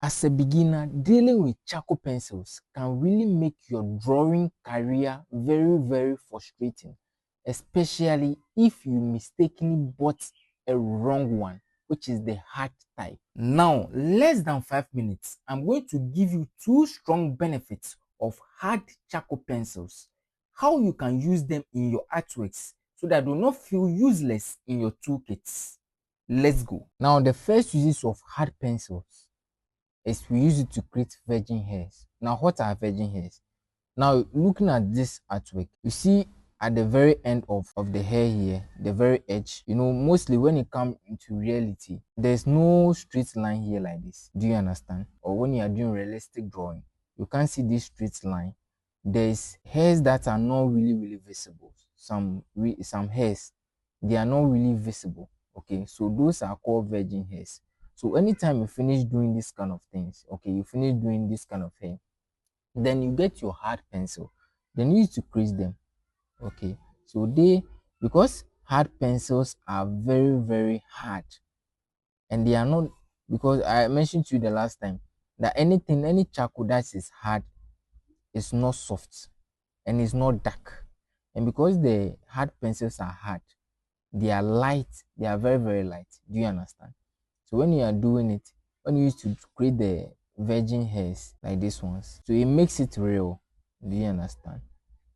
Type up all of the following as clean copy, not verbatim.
As a beginner, dealing with charcoal pencils can really make your drawing career very, very frustrating, especially if you mistakenly bought a wrong one, which is the hard type. Now, less than 5 minutes, I'm going to give you two strong benefits of hard charcoal pencils, how you can use them in your artworks so that they will not feel useless in your toolkits. Let's go. Now, the first uses of hard pencils is we use it to create virgin hairs. Now, what are virgin hairs? Now, looking at this artwork, you see at the very end of the hair here, the very edge, mostly when it comes into reality, there's no straight line here like this. Do you understand? Or when you are doing realistic drawing, you can't see this straight line. There's hairs that are not really, really visible. Some hairs, they are not really visible. Okay, so those are called virgin hairs. So anytime you finish doing this kind of things, okay, you finish doing this kind of hair, then you get your hard pencil. Then you need to crease them. Okay, so because hard pencils are very, very hard, and they are not, because I mentioned to you the last time that any charcoal that is hard is not soft and it's not dark. And because the hard pencils are hard, they are light, they are very, very light. Do you understand? So when you are doing it, when you used to create the virgin hairs like this ones, so it makes it real. Do you understand?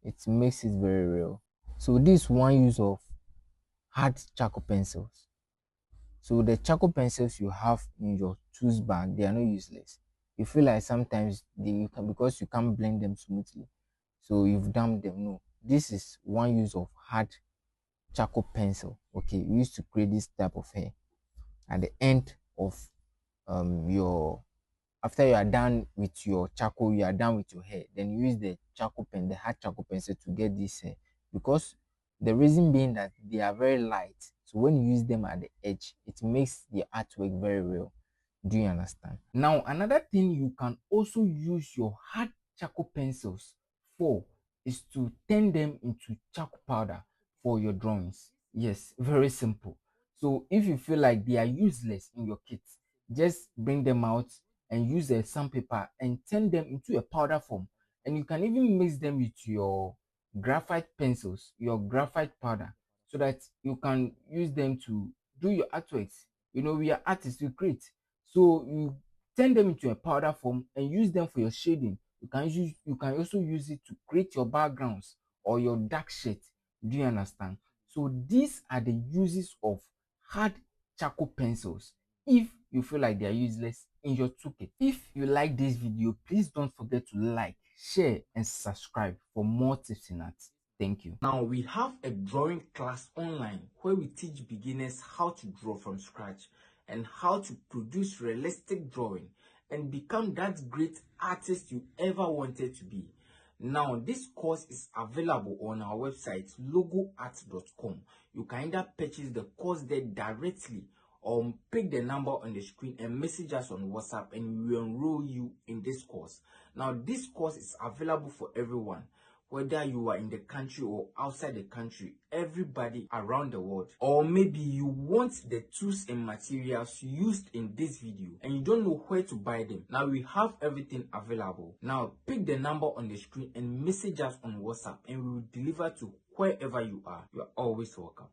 It makes it very real. So this one use of hard charcoal pencils. So the charcoal pencils you have in your tools bag, they are not useless. You feel like sometimes because you can't blend them smoothly, so you've dumped them. No, this is one use of hard charcoal pencil. Okay, you used to create this type of hair at the end of your after you are done with your charcoal, you are done with your hair, then you use the hard charcoal pencil to get this hair, because the reason being that they are very light, so when you use them at the edge, it makes the artwork very real. Do you understand? Now, another thing you can also use your hard charcoal pencils for is to turn them into charcoal powder for your drawings. Yes, very simple. So if you feel like they are useless in your kit, just bring them out and use a sandpaper and turn them into a powder form. And you can even mix them with your graphite pencils, your graphite powder, so that you can use them to do your artworks. We are artists, we create. So you turn them into a powder form and use them for your shading. You can also use it to create your backgrounds or your dark shade. Do you understand? So these are the uses of hard charcoal pencils if you feel like they are useless in your toolkit. If you like this video, please don't forget to like, share, and subscribe for more tips in art. Thank you. Now we have a drawing class online where we teach beginners how to draw from scratch and how to produce realistic drawing and become that great artist you ever wanted to be. Now, this course is available on our website, logoart.com. You can either purchase the course there directly or pick the number on the screen and message us on WhatsApp and we will enroll you in this course. Now, this course is available for everyone, whether you are in the country or outside the country, everybody around the world. Or maybe you want the tools and materials used in this video and you don't know where to buy them. Now we have everything available. Now pick the number on the screen and message us on WhatsApp and we will deliver to wherever you are. You are always welcome.